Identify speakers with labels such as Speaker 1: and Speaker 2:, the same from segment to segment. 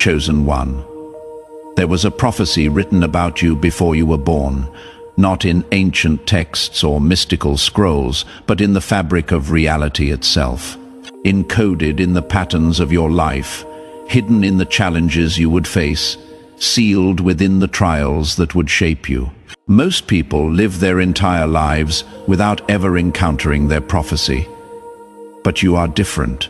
Speaker 1: Chosen one. There was a prophecy written about you before you were born, not in ancient texts or mystical scrolls, but in the fabric of reality itself, encoded in the patterns of your life, hidden in the challenges you would face, sealed within the trials that would shape you. Most people live their entire lives without ever encountering their prophecy. But you are different.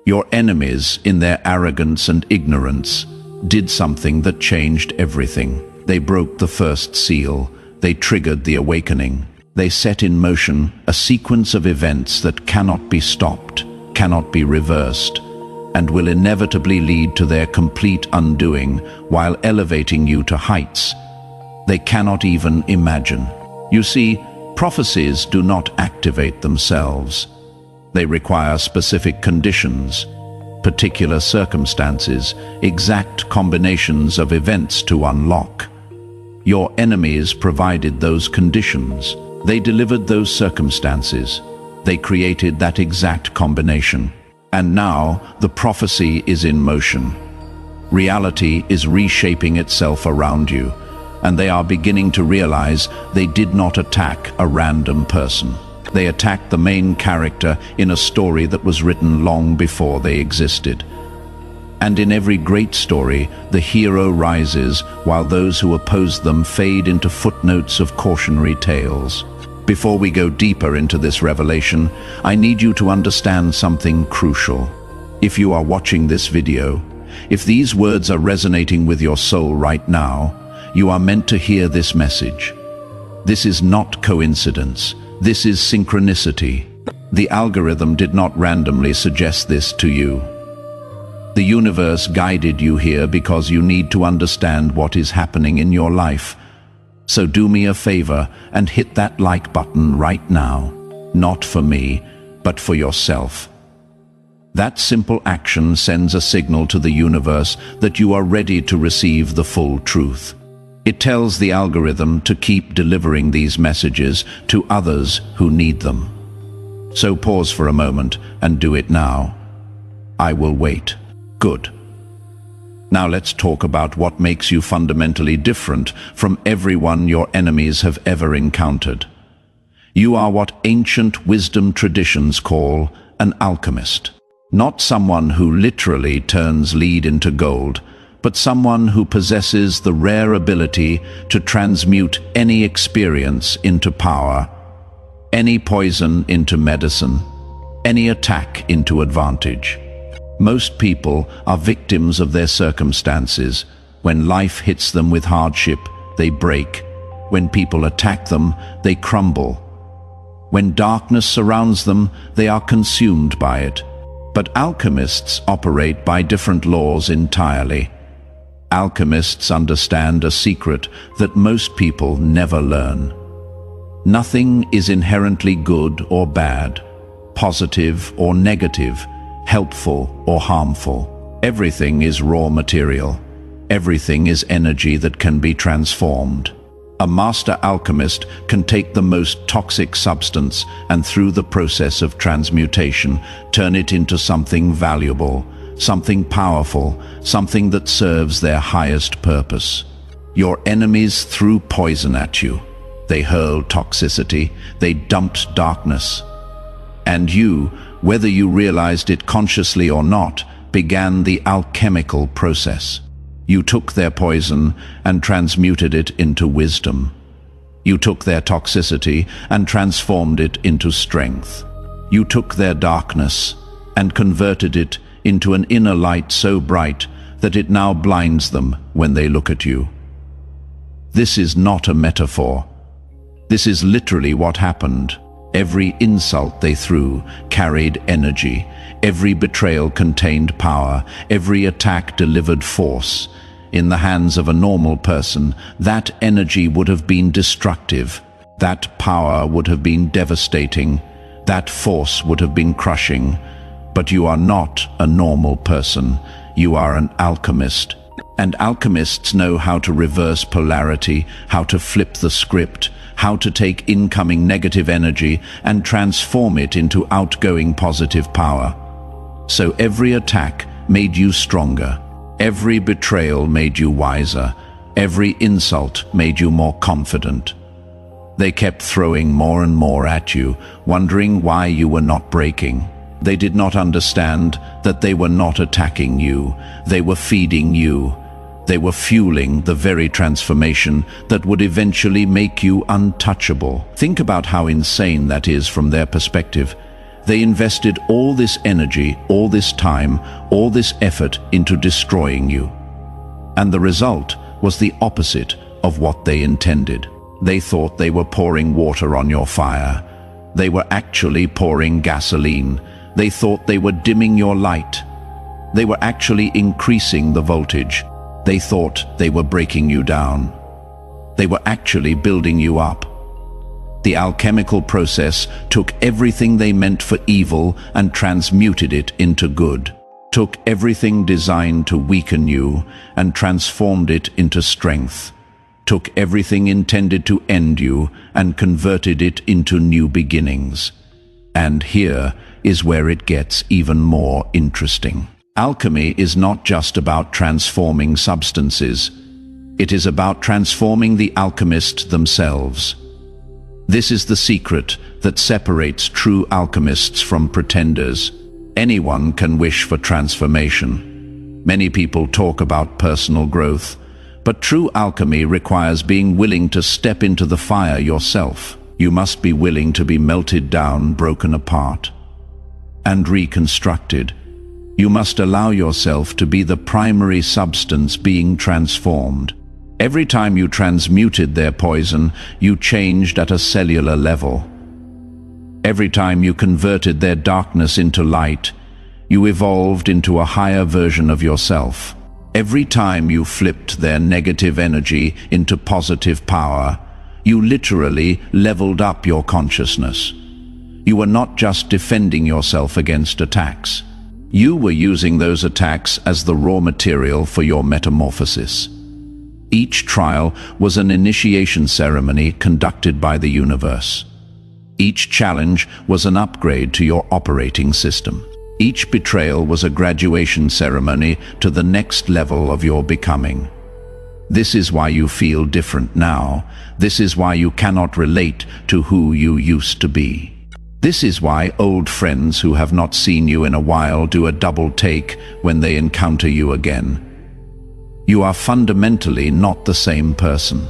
Speaker 1: Your enemies, in their arrogance and ignorance, did something that changed everything. They broke the first seal. They triggered the awakening. They set in motion a sequence of events that cannot be stopped, cannot be reversed, and will inevitably lead to their complete undoing while elevating you to heights they cannot even imagine. You see, prophecies do not activate themselves. They require specific conditions, particular circumstances, exact combinations of events to unlock. Your enemies provided those conditions. They delivered those circumstances. They created that exact combination. And now the prophecy is in motion. Reality is reshaping itself around you, and they are beginning to realize they did not attack a random person. They attacked the main character in a story that was written long before they existed. And in every great story, the hero rises while those who oppose them fade into footnotes of cautionary tales. Before we go deeper into this revelation, I need you to understand something crucial. If you are watching this video, if these words are resonating with your soul right now, you are meant to hear this message. This is not coincidence. This is synchronicity. The algorithm did not randomly suggest this to you. The universe guided you here because you need to understand what is happening in your life. So do me a favor and hit that like button right now. Not for me, but for yourself. That simple action sends a signal to the universe that you are ready to receive the full truth. It tells the algorithm to keep delivering these messages to others who need them. So pause for a moment and do it now. I will wait. Good. Now let's talk about what makes you fundamentally different from everyone your enemies have ever encountered. You are what ancient wisdom traditions call an alchemist. Not someone who literally turns lead into gold, but someone who possesses the rare ability to transmute any experience into power, any poison into medicine, any attack into advantage. Most people are victims of their circumstances. When life hits them with hardship, they break. When people attack them, they crumble. When darkness surrounds them, they are consumed by it. But alchemists operate by different laws entirely. Alchemists understand a secret that most people never learn. Nothing is inherently good or bad, positive or negative, helpful or harmful. Everything is raw material. Everything is energy that can be transformed. A master alchemist can take the most toxic substance and through the process of transmutation, turn it into something valuable, something powerful, something that serves their highest purpose. Your enemies threw poison at you. They hurled toxicity. They dumped darkness. And you, whether you realized it consciously or not, began the alchemical process. You took their poison and transmuted it into wisdom. You took their toxicity and transformed it into strength. You took their darkness and converted it into an inner light so bright that it now blinds them when they look at you. This is not a metaphor. This is literally what happened. Every insult they threw carried energy. Every betrayal contained power. Every attack delivered force. In the hands of a normal person, that energy would have been destructive. That power would have been devastating. That force would have been crushing. But you are not a normal person. You are an alchemist. And alchemists know how to reverse polarity, how to flip the script, how to take incoming negative energy and transform it into outgoing positive power. So every attack made you stronger. Every betrayal made you wiser. Every insult made you more confident. They kept throwing more and more at you, wondering why you were not breaking. They did not understand that they were not attacking you. They were feeding you. They were fueling the very transformation that would eventually make you untouchable. Think about how insane that is from their perspective. They invested all this energy, all this time, all this effort into destroying you. And the result was the opposite of what they intended. They thought they were pouring water on your fire. They were actually pouring gasoline. They thought they were dimming your light. They were actually increasing the voltage. They thought they were breaking you down. They were actually building you up. The alchemical process took everything they meant for evil and transmuted it into good. Took everything designed to weaken you and transformed it into strength. Took everything intended to end you and converted it into new beginnings. And here is where it gets even more interesting. Alchemy is not just about transforming substances. It is about transforming the alchemists themselves. This is the secret that separates true alchemists from pretenders. Anyone can wish for transformation. Many people talk about personal growth, but true alchemy requires being willing to step into the fire yourself. You must be willing to be melted down, broken apart, and reconstructed. You must allow yourself to be the primary substance being transformed. Every time you transmuted their poison, you changed at a cellular level. Every time you converted their darkness into light, you evolved into a higher version of yourself. Every time you flipped their negative energy into positive power, you literally leveled up your consciousness. You were not just defending yourself against attacks. You were using those attacks as the raw material for your metamorphosis. Each trial was an initiation ceremony conducted by the universe. Each challenge was an upgrade to your operating system. Each betrayal was a graduation ceremony to the next level of your becoming. This is why you feel different now. This is why you cannot relate to who you used to be. This is why old friends who have not seen you in a while do a double take when they encounter you again. You are fundamentally not the same person.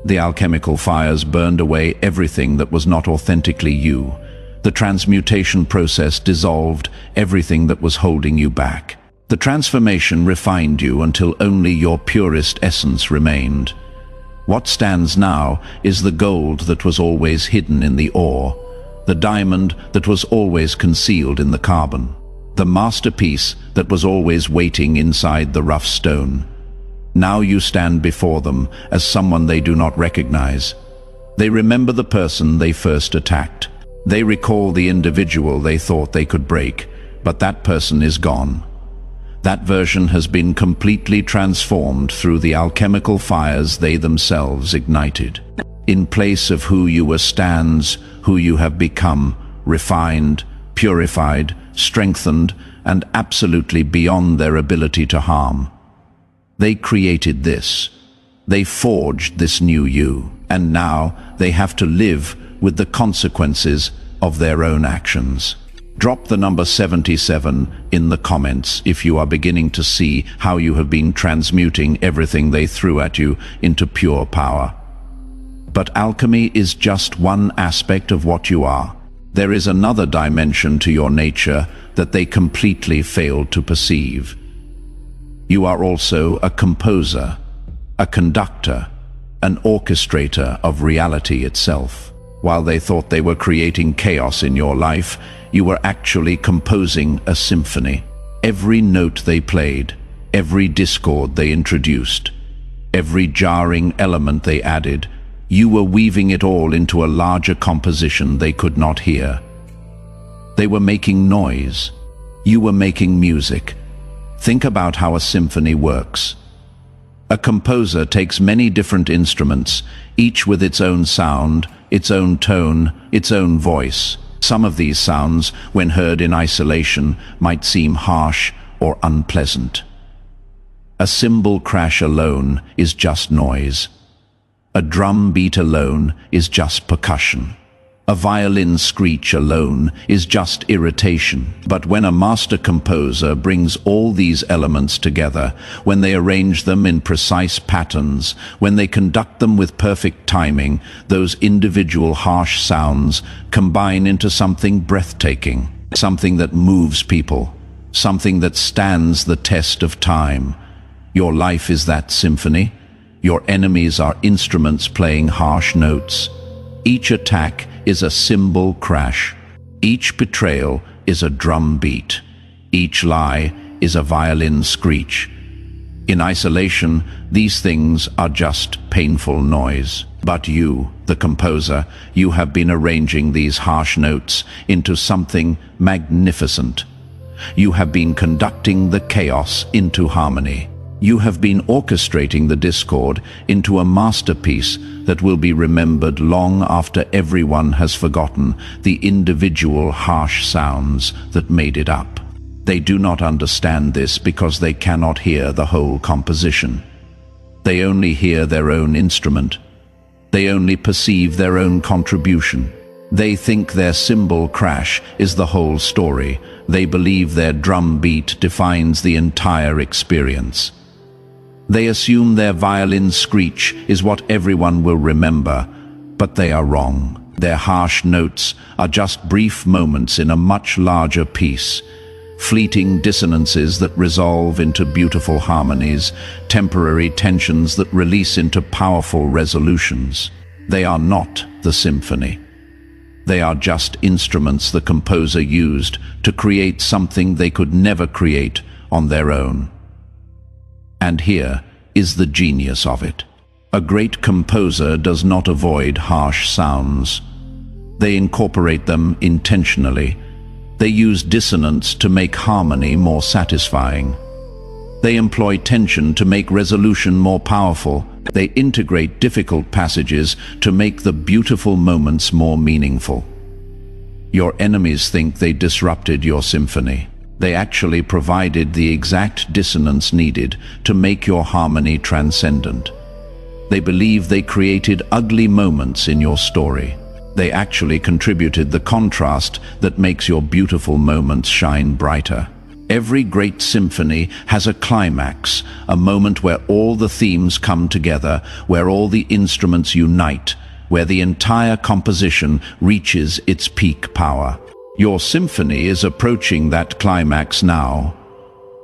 Speaker 1: The alchemical fires burned away everything that was not authentically you. The transmutation process dissolved everything that was holding you back. The transformation refined you until only your purest essence remained. What stands now is the gold that was always hidden in the ore, the diamond that was always concealed in the carbon, the masterpiece that was always waiting inside the rough stone. Now you stand before them as someone they do not recognize. They remember the person they first attacked. They recall the individual they thought they could break, but that person is gone. That version has been completely transformed through the alchemical fires they themselves ignited. In place of who you were stands who you have become, refined, purified, strengthened, and absolutely beyond their ability to harm. They created this. They forged this new you, and now they have to live with the consequences of their own actions. Drop the number 77 in the comments if you are beginning to see how you have been transmuting everything they threw at you into pure power. But alchemy is just one aspect of what you are. There is another dimension to your nature that they completely failed to perceive. You are also a composer, a conductor, an orchestrator of reality itself. While they thought they were creating chaos in your life, you were actually composing a symphony. Every note they played, every discord they introduced, every jarring element they added, you were weaving it all into a larger composition they could not hear. They were making noise. You were making music. Think about how a symphony works. A composer takes many different instruments, each with its own sound, its own tone, its own voice. Some of these sounds, when heard in isolation, might seem harsh or unpleasant. A cymbal crash alone is just noise. A drum beat alone is just percussion. A violin screech alone is just irritation. But when a master composer brings all these elements together, when they arrange them in precise patterns, when they conduct them with perfect timing, those individual harsh sounds combine into something breathtaking, something that moves people, something that stands the test of time. Your life is that symphony. Your enemies are instruments playing harsh notes. Each attack is a cymbal crash. Each betrayal is a drum beat. Each lie is a violin screech. In isolation, these things are just painful noise. But you, the composer, you have been arranging these harsh notes into something magnificent. You have been conducting the chaos into harmony. You have been orchestrating the discord into a masterpiece that will be remembered long after everyone has forgotten the individual harsh sounds that made it up. They do not understand this because they cannot hear the whole composition. They only hear their own instrument. They only perceive their own contribution. They think their cymbal crash is the whole story. They believe their drum beat defines the entire experience. They assume their violin screech is what everyone will remember, but they are wrong. Their harsh notes are just brief moments in a much larger piece, fleeting dissonances that resolve into beautiful harmonies, temporary tensions that release into powerful resolutions. They are not the symphony. They are just instruments the composer used to create something they could never create on their own. And here is the genius of it. A great composer does not avoid harsh sounds. They incorporate them intentionally. They use dissonance to make harmony more satisfying. They employ tension to make resolution more powerful. They integrate difficult passages to make the beautiful moments more meaningful. Your enemies think they disrupted your symphony. They actually provided the exact dissonance needed to make your harmony transcendent. They believe they created ugly moments in your story. They actually contributed the contrast that makes your beautiful moments shine brighter. Every great symphony has a climax, a moment where all the themes come together, where all the instruments unite, where the entire composition reaches its peak power. Your symphony is approaching that climax now.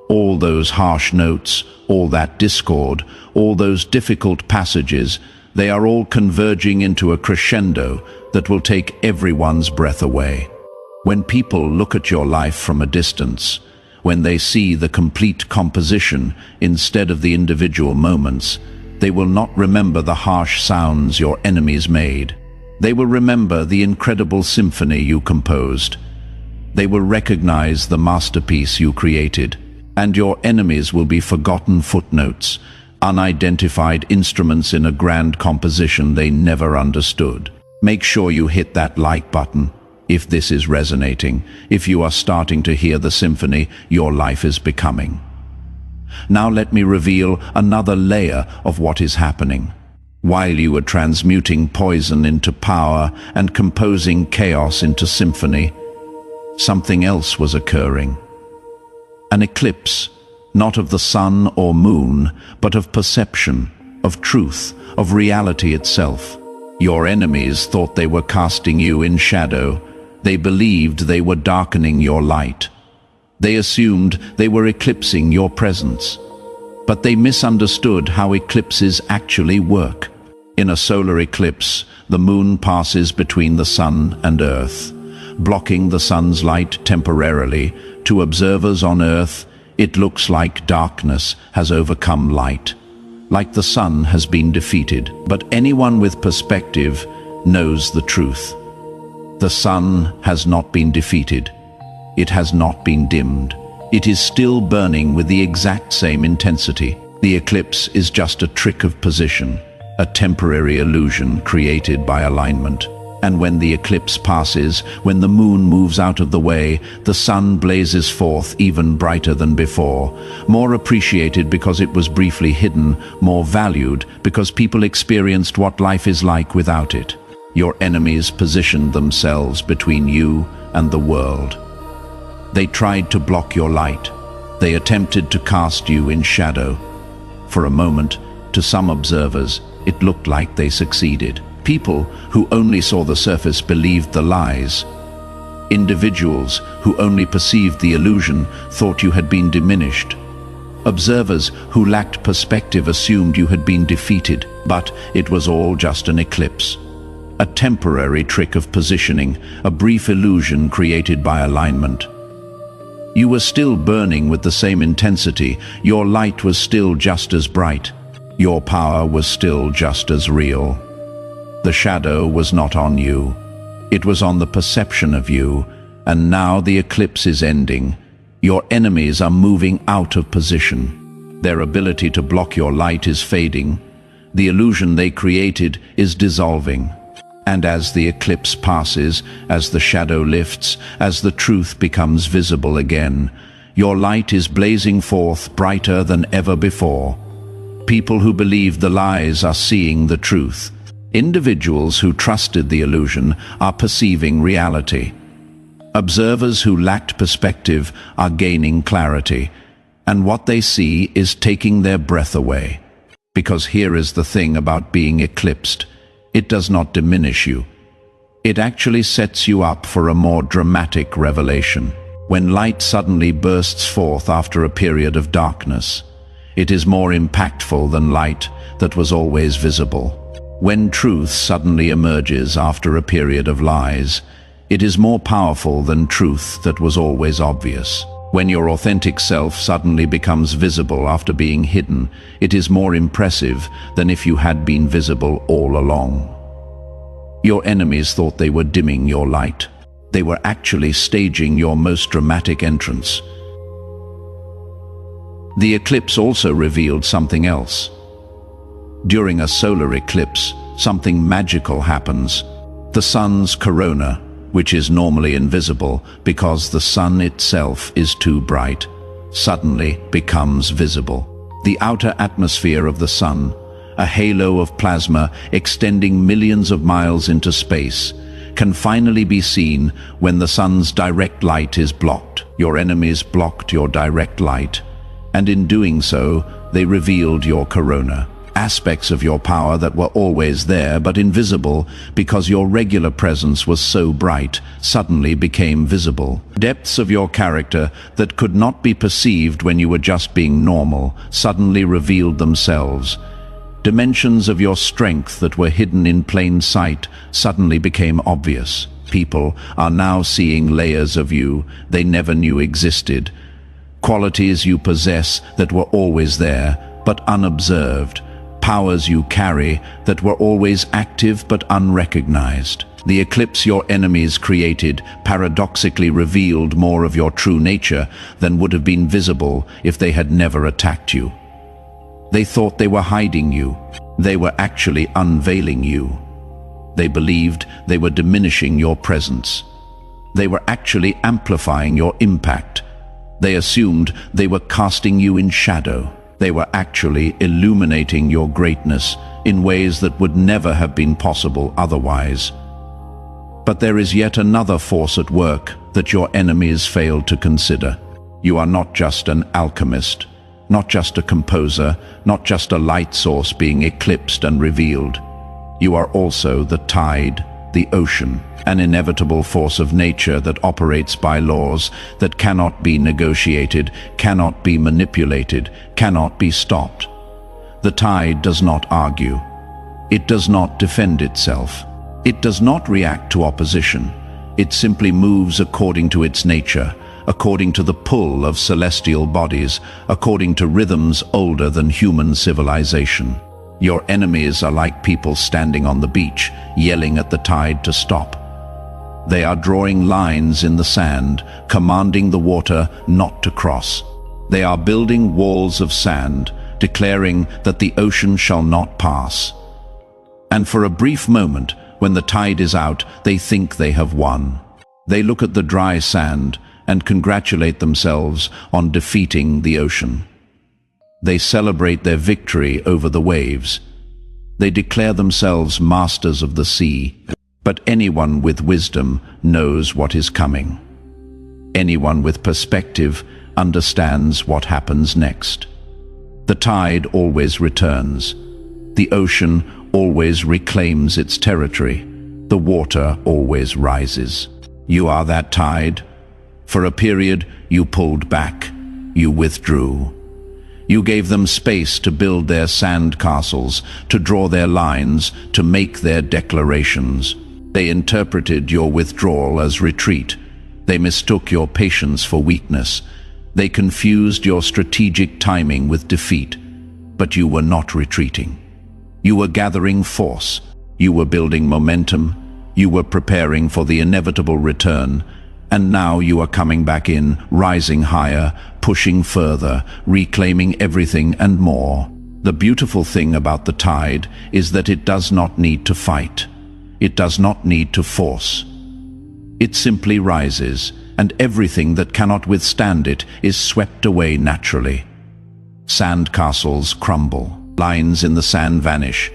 Speaker 1: All those harsh notes, all that discord, all those difficult passages, they are all converging into a crescendo that will take everyone's breath away. When people look at your life from a distance, when they see the complete composition instead of the individual moments, they will not remember the harsh sounds your enemies made. They will remember the incredible symphony you composed. They will recognize the masterpiece you created, and your enemies will be forgotten footnotes, unidentified instruments in a grand composition they never understood. Make sure you hit that like button if this is resonating, if you are starting to hear the symphony your life is becoming. Now let me reveal another layer of what is happening. While you were transmuting poison into power and composing chaos into symphony, something else was occurring. An eclipse, not of the sun or moon, but of perception, of truth, of reality itself. Your enemies thought they were casting you in shadow. They believed they were darkening your light. They assumed they were eclipsing your presence. But they misunderstood how eclipses actually work. In a solar eclipse, the moon passes between the sun and Earth, blocking the sun's light temporarily. To observers on Earth, it looks like darkness has overcome light, like the sun has been defeated. But anyone with perspective knows the truth. The sun has not been defeated. It has not been dimmed. It is still burning with the exact same intensity. The eclipse is just a trick of position, a temporary illusion created by alignment. And when the eclipse passes, when the moon moves out of the way, the sun blazes forth even brighter than before, more appreciated because it was briefly hidden, more valued because people experienced what life is like without it. Your enemies positioned themselves between you and the world. They tried to block your light. They attempted to cast you in shadow. For a moment, to some observers, it looked like they succeeded. People who only saw the surface believed the lies. Individuals who only perceived the illusion thought you had been diminished. Observers who lacked perspective assumed you had been defeated, but it was all just an eclipse. A temporary trick of positioning, a brief illusion created by alignment. You were still burning with the same intensity. Your light was still just as bright. Your power was still just as real. The shadow was not on you. It was on the perception of you, and now the eclipse is ending. Your enemies are moving out of position. Their ability to block your light is fading. The illusion they created is dissolving. And as the eclipse passes, as the shadow lifts, as the truth becomes visible again, your light is blazing forth brighter than ever before. People who believe the lies are seeing the truth. Individuals who trusted the illusion are perceiving reality. Observers who lacked perspective are gaining clarity, and what they see is taking their breath away. Because here is the thing about being eclipsed. It does not diminish you. It actually sets you up for a more dramatic revelation. When light suddenly bursts forth after a period of darkness, it is more impactful than light that was always visible. When truth suddenly emerges after a period of lies, it is more powerful than truth that was always obvious. When your authentic self suddenly becomes visible after being hidden, it is more impressive than if you had been visible all along. Your enemies thought they were dimming your light. They were actually staging your most dramatic entrance. The eclipse also revealed something else. During a solar eclipse, something magical happens. The sun's corona, which is normally invisible because the sun itself is too bright, suddenly becomes visible. The outer atmosphere of the sun, a halo of plasma extending millions of miles into space, can finally be seen when the sun's direct light is blocked. Your enemies blocked your direct light, and in doing so, they revealed your corona. Aspects of your power that were always there but invisible because your regular presence was so bright suddenly became visible. Depths of your character that could not be perceived when you were just being normal suddenly revealed themselves. Dimensions of your strength that were hidden in plain sight suddenly became obvious. People are now seeing layers of you they never knew existed. Qualities you possess that were always there but unobserved. Powers you carry that were always active but unrecognized. The eclipse your enemies created paradoxically revealed more of your true nature than would have been visible if they had never attacked you. They thought they were hiding you. They were actually unveiling you. They believed they were diminishing your presence. They were actually amplifying your impact. They assumed they were casting you in shadow. They were actually illuminating your greatness in ways that would never have been possible otherwise. But there is yet another force at work that your enemies failed to consider. You are not just an alchemist, not just a composer, not just a light source being eclipsed and revealed. You are also the tide, the ocean, an inevitable force of nature that operates by laws that cannot be negotiated, cannot be manipulated, cannot be stopped. The tide does not argue. It does not defend itself. It does not react to opposition. It simply moves according to its nature, according to the pull of celestial bodies, according to rhythms older than human civilization. Your enemies are like people standing on the beach, yelling at the tide to stop. They are drawing lines in the sand, commanding the water not to cross. They are building walls of sand, declaring that the ocean shall not pass. And for a brief moment, When the tide is out, they think they have won. They look at the dry sand and congratulate themselves on defeating the ocean. They celebrate their victory over the waves. They declare themselves masters of the sea. But anyone with wisdom knows what is coming. Anyone with perspective understands what happens next. The tide always returns. The ocean always reclaims its territory. The water always rises. You are that tide. For a period, you pulled back. You withdrew. You gave them space to build their sand castles, to draw their lines, to make their declarations. They interpreted your withdrawal as retreat. They mistook your patience for weakness. They confused your strategic timing with defeat. But you were not retreating. You were gathering force. You were building momentum. You were preparing for the inevitable return. And now you are coming back in, rising higher, pushing further, reclaiming everything and more. The beautiful thing about the tide is that it does not need to fight. It does not need to force. It simply rises, and everything that cannot withstand it is swept away naturally. Sand castles crumble, lines in the sand vanish,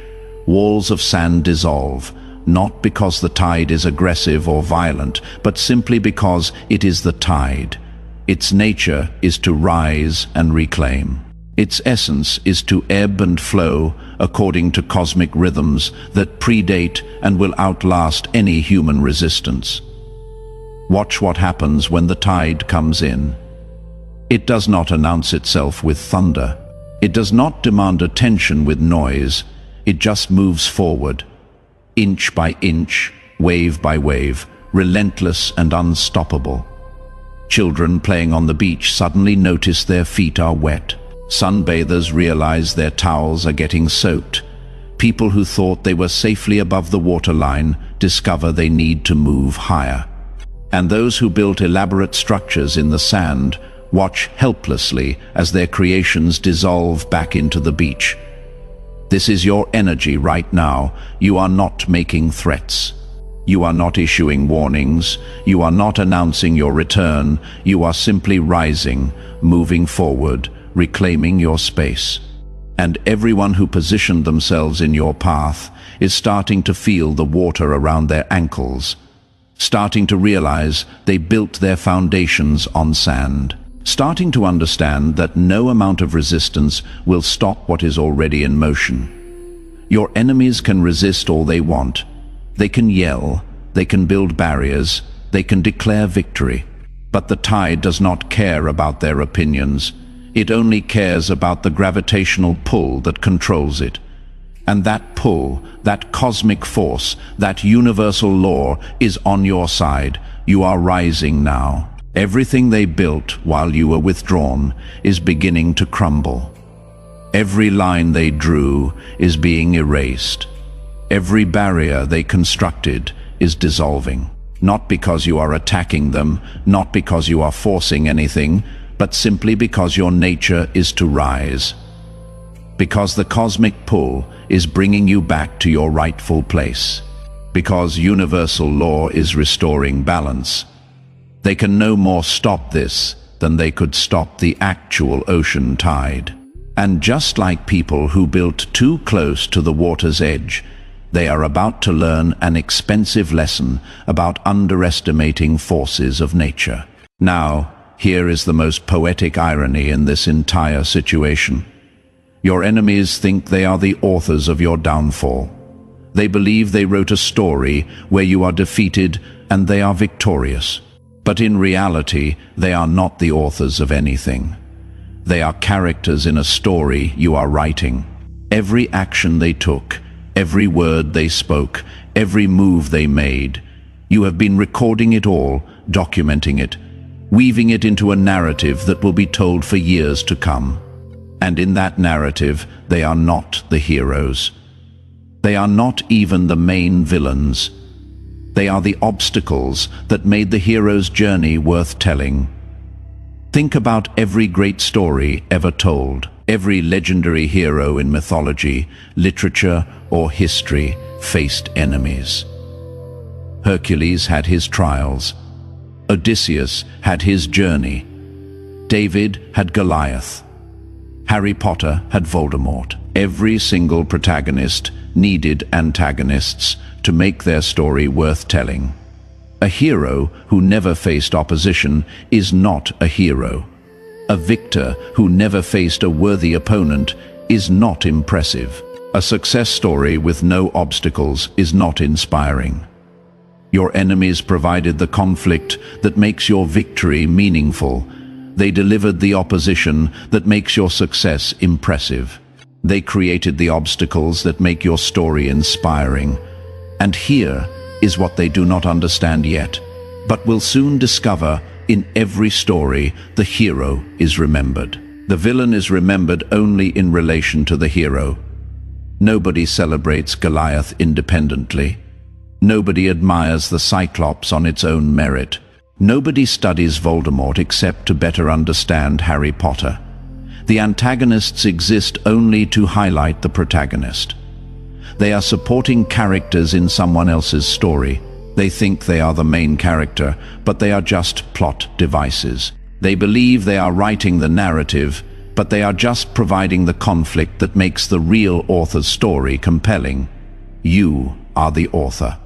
Speaker 1: walls of sand dissolve, not because the tide is aggressive or violent, but simply because it is the tide. Its nature is to rise and reclaim. Its essence is to ebb and flow according to cosmic rhythms that predate and will outlast any human resistance. Watch what happens when the tide comes in. It does not announce itself with thunder. It does not demand attention with noise. It just moves forward, inch by inch, wave by wave, relentless and unstoppable. Children playing on the beach suddenly notice their feet are wet. Sunbathers realize their towels are getting soaked. People who thought they were safely above the waterline discover they need to move higher. And those who built elaborate structures in the sand watch helplessly as their creations dissolve back into the beach. This is your energy right now. You are not making threats. You are not issuing warnings. You are not announcing your return. You are simply rising, moving forward, reclaiming your space. And everyone who positioned themselves in your path is starting to feel the water around their ankles, starting to realize they built their foundations on sand, starting to understand that no amount of resistance will stop what is already in motion. Your enemies can resist all they want. They can yell, they can build barriers, they can declare victory. But the tide does not care about their opinions. It only cares about the gravitational pull that controls it. And that pull, that cosmic force, that universal law is on your side. You are rising now. Everything they built while you were withdrawn is beginning to crumble. Every line they drew is being erased. Every barrier they constructed is dissolving. Not because you are attacking them, not because you are forcing anything, but simply because your nature is to rise. Because the cosmic pull is bringing you back to your rightful place. Because universal law is restoring balance. They can no more stop this than they could stop the actual ocean tide. And just like people who built too close to the water's edge, they are about to learn an expensive lesson about underestimating forces of nature. Now, here is the most poetic irony in this entire situation. Your enemies think they are the authors of your downfall. They believe they wrote a story where you are defeated and they are victorious. But in reality, they are not the authors of anything. They are characters in a story you are writing. Every action they took, every word they spoke, every move they made, you have been recording it all, documenting it, weaving it into a narrative that will be told for years to come. And in that narrative, they are not the heroes. They are not even the main villains. They are the obstacles that made the hero's journey worth telling. Think about every great story ever told. Every legendary hero in mythology, literature, or history faced enemies. Hercules had his trials. Odysseus had his journey. David had Goliath. Harry Potter had Voldemort. Every single protagonist needed antagonists to make their story worth telling. A hero who never faced opposition is not a hero. A victor who never faced a worthy opponent is not impressive. A success story with no obstacles is not inspiring. Your enemies provided the conflict that makes your victory meaningful. They delivered the opposition that makes your success impressive. They created the obstacles that make your story inspiring. And here is what they do not understand yet, but will soon discover. In every story, the hero is remembered. The villain is remembered only in relation to the hero. Nobody celebrates Goliath independently. Nobody admires the Cyclops on its own merit. Nobody studies Voldemort except to better understand Harry Potter. The antagonists exist only to highlight the protagonist. They are supporting characters in someone else's story. They think they are the main character, but they are just plot devices. They believe they are writing the narrative, but they are just providing the conflict that makes the real author's story compelling. You are the author.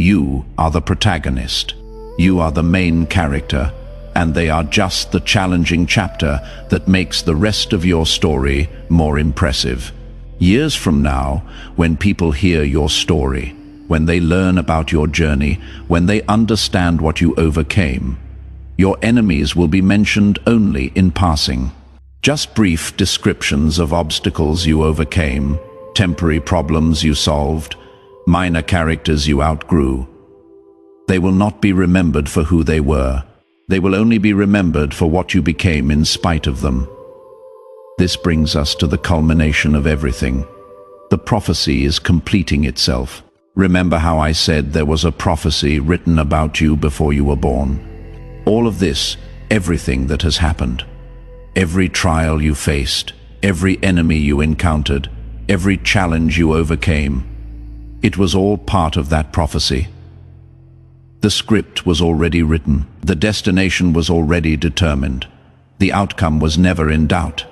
Speaker 1: You are the protagonist. You are the main character, and they are just the challenging chapter that makes the rest of your story more impressive. Years from now, when people hear your story, when they learn about your journey, when they understand what you overcame, your enemies will be mentioned only in passing. Just brief descriptions of obstacles you overcame, temporary problems you solved, minor characters you outgrew. They will not be remembered for who they were. They will only be remembered for what you became in spite of them. This brings us to the culmination of everything. The prophecy is completing itself. Remember how I said there was a prophecy written about you before you were born? All of this, everything that has happened, every trial you faced, every enemy you encountered, every challenge you overcame, it was all part of that prophecy. The script was already written. The destination was already determined. The outcome was never in doubt.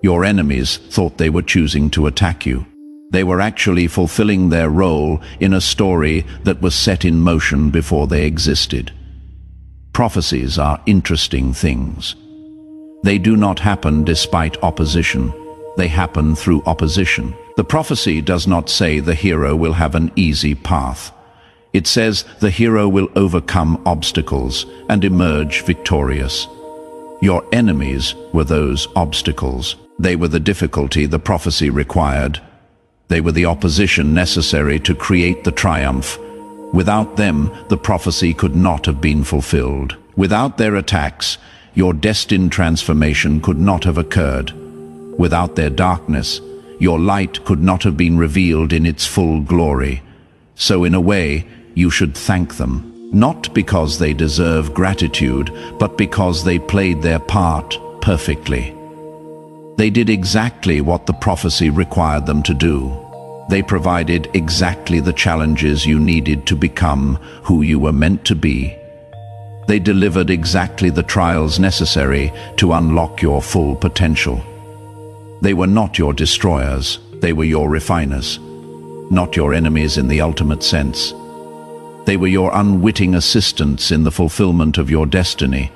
Speaker 1: Your enemies thought they were choosing to attack you. They were actually fulfilling their role in a story that was set in motion before they existed. Prophecies are interesting things. They do not happen despite opposition. They happen through opposition. The prophecy does not say the hero will have an easy path. It says the hero will overcome obstacles and emerge victorious. Your enemies were those obstacles. They were the difficulty the prophecy required. They were the opposition necessary to create the triumph. Without them, the prophecy could not have been fulfilled. Without their attacks, your destined transformation could not have occurred. Without their darkness, your light could not have been revealed in its full glory. So in a way, you should thank them, not because they deserve gratitude, but because they played their part perfectly. They did exactly what the prophecy required them to do. They provided exactly the challenges you needed to become who you were meant to be. They delivered exactly the trials necessary to unlock your full potential. They were not your destroyers, they were your refiners, not your enemies in the ultimate sense. They were your unwitting assistants in the fulfillment of your destiny.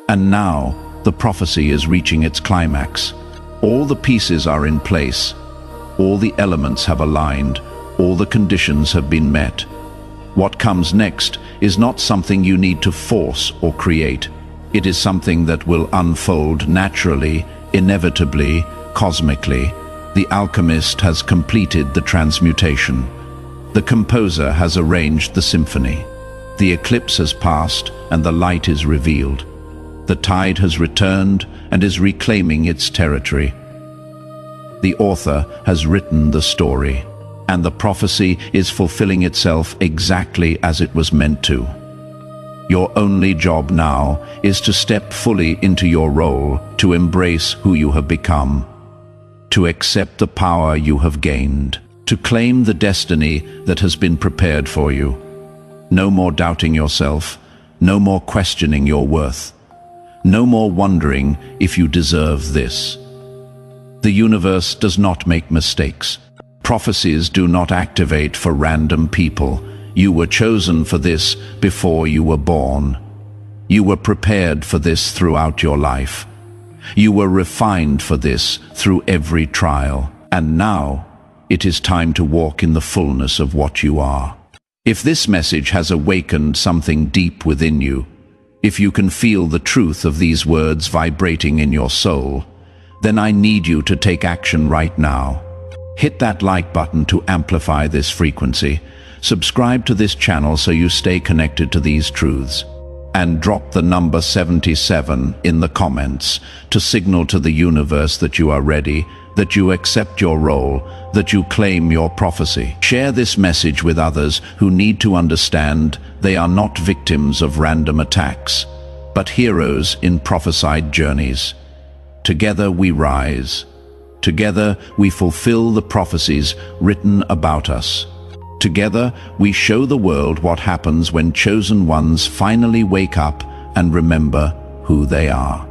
Speaker 1: And now, the prophecy is reaching its climax. All the pieces are in place. All the elements have aligned. All the conditions have been met. What comes next is not something you need to force or create. It is something that will unfold naturally, inevitably, cosmically. The alchemist has completed the transmutation. The composer has arranged the symphony. The eclipse has passed and the light is revealed. The tide has returned and is reclaiming its territory. The author has written the story, and the prophecy is fulfilling itself exactly as it was meant to. Your only job now is to step fully into your role, to embrace who you have become, to accept the power you have gained, to claim the destiny that has been prepared for you. No more doubting yourself. No more questioning your worth. No more wondering if you deserve this. The universe does not make mistakes. Prophecies do not activate for random people. You were chosen for this before you were born. You were prepared for this throughout your life. You were refined for this through every trial. And now, it is time to walk in the fullness of what you are. If this message has awakened something deep within you, if you can feel the truth of these words vibrating in your soul, then I need you to take action right now. Hit that like button to amplify this frequency. Subscribe to this channel so you stay connected to these truths. And drop the number 77 in the comments to signal to the universe that you are ready, that you accept your role, that you claim your prophecy. Share this message with others who need to understand they are not victims of random attacks, but heroes in prophesied journeys. Together we rise. Together we fulfill the prophecies written about us. Together we show the world what happens when chosen ones finally wake up and remember who they are.